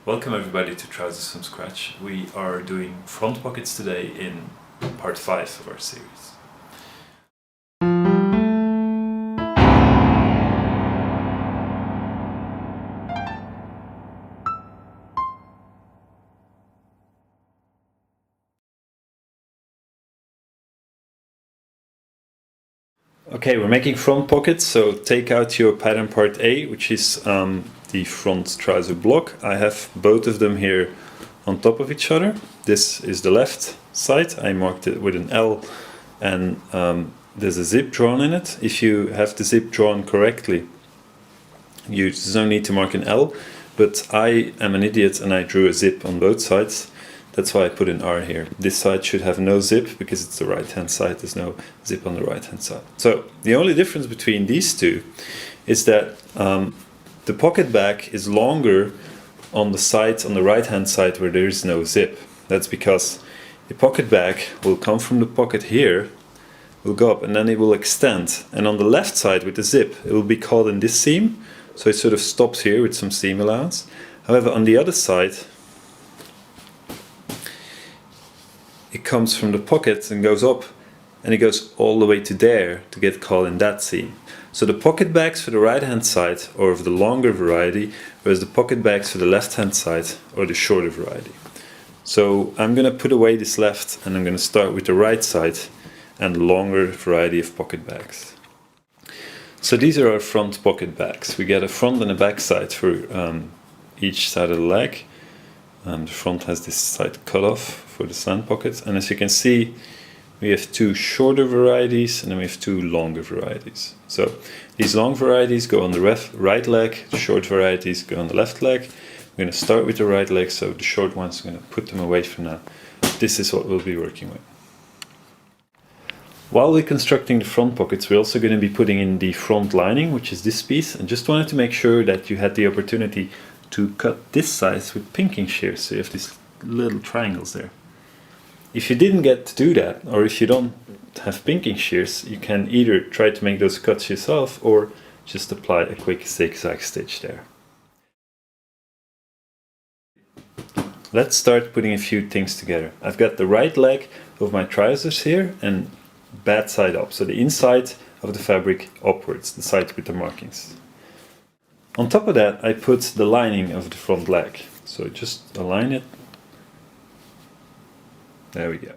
Welcome everybody to Trousers from Scratch. We are doing front pockets today in part 5 of our series. Okay, we're making front pockets, so take out your pattern part A, which is the front trouser block. I have both of them here on top of each other. This is the left side. I marked it with an L, and there's a zip drawn in it. If you have the zip drawn correctly, there's no need to mark an L, but I am an idiot and I drew a zip on both sides. That's why I put an R here. This side should have no zip because it's the right hand side. There's no zip on the right hand side. So the only difference between these two is that the pocket back is longer on the side, on the right hand side where there is no zip. That's because the pocket back will come from the pocket here, will go up, and then it will extend. And on the left side with the zip, it will be caught in this seam. So it sort of stops here with some seam allowance. However, on the other side, it comes from the pocket and goes up, and it goes all the way to there to get caught in that seam. So the pocket bags for the right hand side are of the longer variety, whereas the pocket bags for the left hand side are the shorter variety. So I'm going to put away this left and I'm going to start with the right side and the longer variety of pocket bags. So these are our front pocket bags. We get a front and a back side for each side of the leg. The front has this side cut off for the slant pockets, and as you can see, we have two shorter varieties and then we have two longer varieties. So these long varieties go on the right leg, the short varieties go on the left leg. We're going to start with the right leg, so the short ones, I'm going to put them away for now. This is what we'll be working with. While we're constructing the front pockets, we're also going to be putting in the front lining, which is this piece, and just wanted to make sure that you had the opportunity to cut this size with pinking shears, so you have these little triangles there. If you didn't get to do that, or if you don't have pinking shears, you can either try to make those cuts yourself or just apply a quick zigzag stitch there. Let's start putting a few things together. I've got the right leg of my trousers here and bad side up, so the inside of the fabric upwards, the side with the markings. On top of that, I put the lining of the front leg. So just align it. There we go.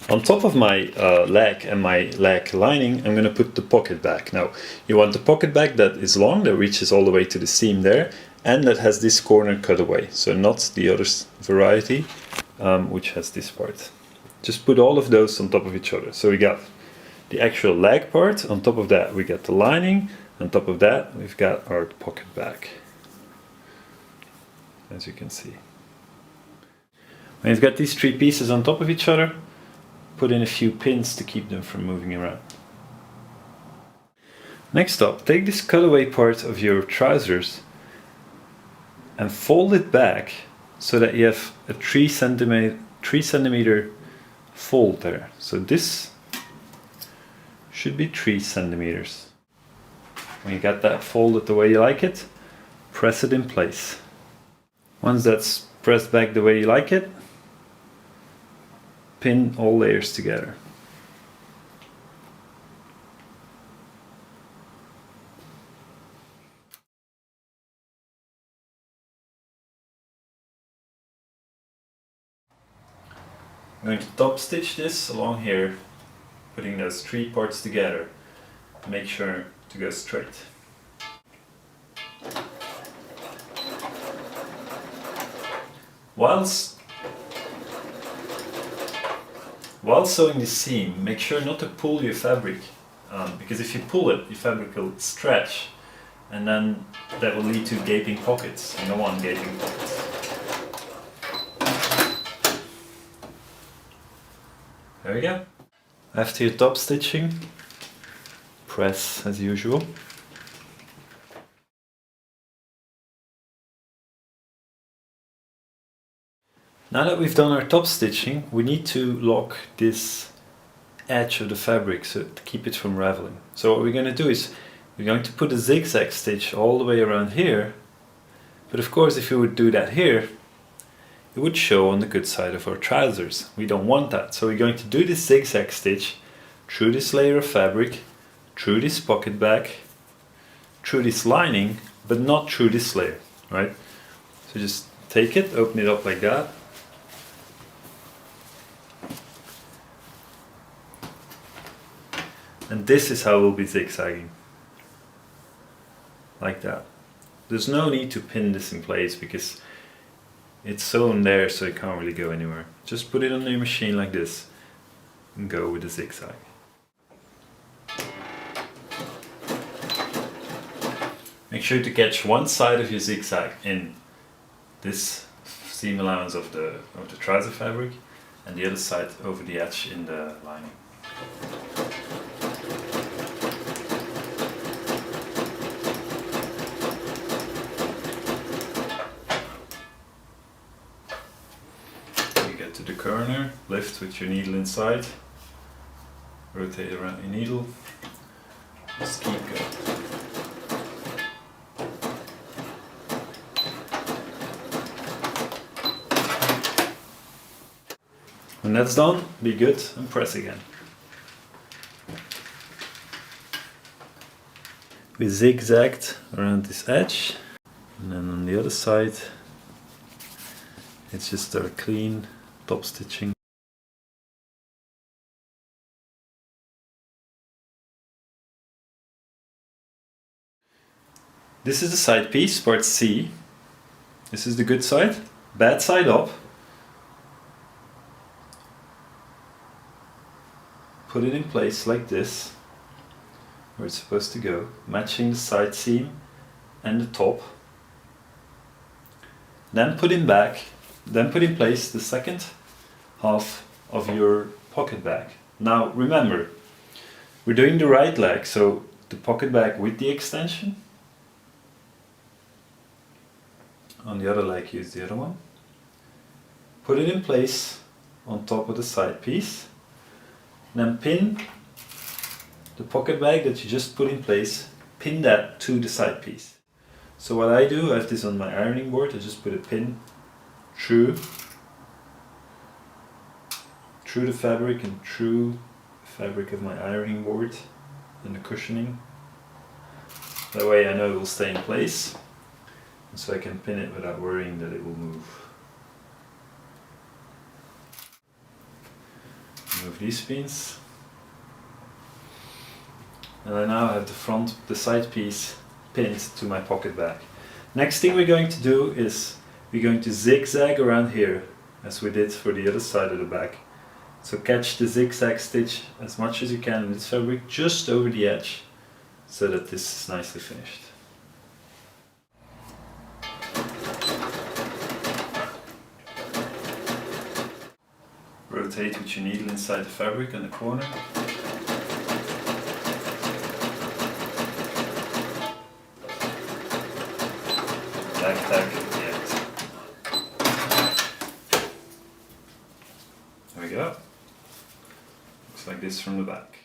On top of my leg and my leg lining, I'm going to put the pocket back. Now, you want the pocket back that is long, that reaches all the way to the seam there, and that has this corner cut away. So not the other variety, which has this part. Just put all of those on top of each other. So we got the actual leg part. On top of that, we got the lining. On top of that, we've got our pocket back, as you can see. When you've got these three pieces on top of each other, put in a few pins to keep them from moving around. Next up, take this cutaway part of your trousers and fold it back so that you have a 3 centimeter fold there. So this should be 3 centimeters. When you got that folded the way you like it, press it in place. Once that's pressed back the way you like it, pin all layers together. I'm going to top stitch this along here, putting those three parts together. Make sure to go straight. While sewing the seam, make sure not to pull your fabric, because if you pull it, your fabric will stretch, and then that will lead to gaping pockets. You don't want gaping pockets. There we go. After your top stitching, press as usual. Now that we've done our top stitching, we need to lock this edge of the fabric so to keep it from raveling. So what we're going to do is we're going to put a zigzag stitch all the way around here But of course, if you would do that here, it would show on the good side of our trousers. We don't want that. So we're going to do this zigzag stitch through this layer of fabric, through this pocket bag, through this lining, but not through this layer, right? So just take it, open it up like that. And this is how we'll be zigzagging. Like that. There's no need to pin this in place because it's sewn there, so it can't really go anywhere. Just put it on your machine like this and go with the zigzag. Make sure to catch one side of your zigzag in this seam allowance of the trouser fabric and the other side over the edge in the lining. To the corner, lift with your needle inside, rotate around your needle, just keep going. When that's done, be good and press again. We zigzagged around this edge, and then on the other side it's just our clean top stitching. This is the side piece, part C. This is the good side, bad side up. Put it in place like this, where it's supposed to go, matching the side seam and the top. Then put in place the second half of your pocket bag. Now remember, we're doing the right leg, so the pocket bag with the extension. On the other leg, use the other one. Put it in place on top of the side piece. Then pin the pocket bag that you just put in place, pin that to the side piece. So what I do, I have this on my ironing board, I just put a pin through the fabric and through the fabric of my ironing board and the cushioning. That way I know it will stay in place, and so I can pin it without worrying that it will move. Move these pins. And I now have the side piece pinned to my pocket bag. Next thing we're going to do is we're going to zigzag around here as we did for the other side of the bag. So catch the zigzag stitch as much as you can in this fabric just over the edge so that this is nicely finished. Rotate with your needle inside the fabric in the corner. Tag at the end. There we go. Looks like this from the back.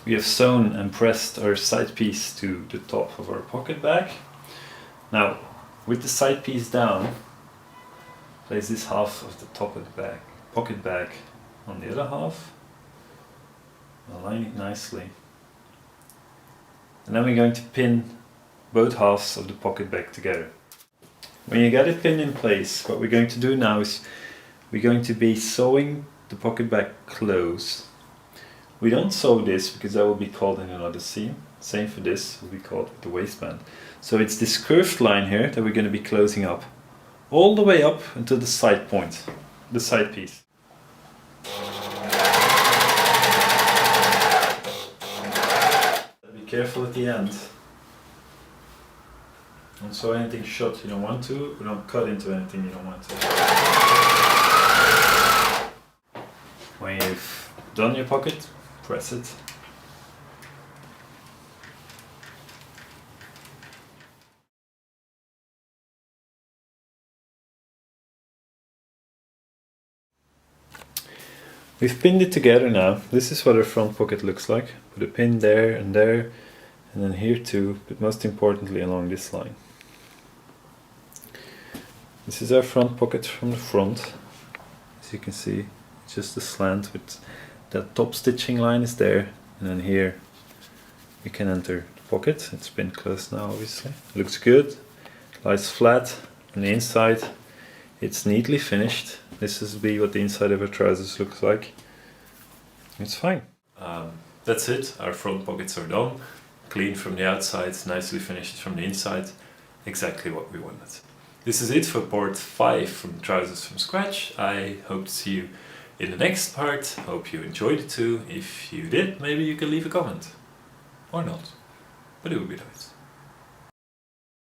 We have sewn and pressed our side piece to the top of our pocket bag. Now, with the side piece down, place this half of the top of the pocket bag on the other half. Align it nicely. And then we're going to pin both halves of the pocket bag together. When you get it pinned in place, what we're going to do now is we're going to be sewing the pocket bag close. We don't sew this because that will be caught in another seam. Same for this, will be caught with the waistband. So it's this curved line here that we're going to be closing up, all the way up until the side point, the side piece. Be careful at the end. Don't sew anything shut you don't want to, or don't cut into anything you don't want to. When you've done your pocket, press it. We've pinned it together now. This is what our front pocket looks like. Put a pin there, and then here too, but most importantly along this line. This is our front pocket from the front. As you can see, just a slant with that top stitching line is there, and then here we can enter the pocket. It's been closed now, obviously. Looks good, lies flat on the inside. It's neatly finished. This is what the inside of our trousers looks like. It's fine. That's it. Our front pockets are done. Clean from the outside, nicely finished from the inside. Exactly what we wanted. This is it for part 5 from Trousers from Scratch. I hope to see you in the next part. Hope you enjoyed it too. If you did, maybe you can leave a comment. Or not. But it would be nice.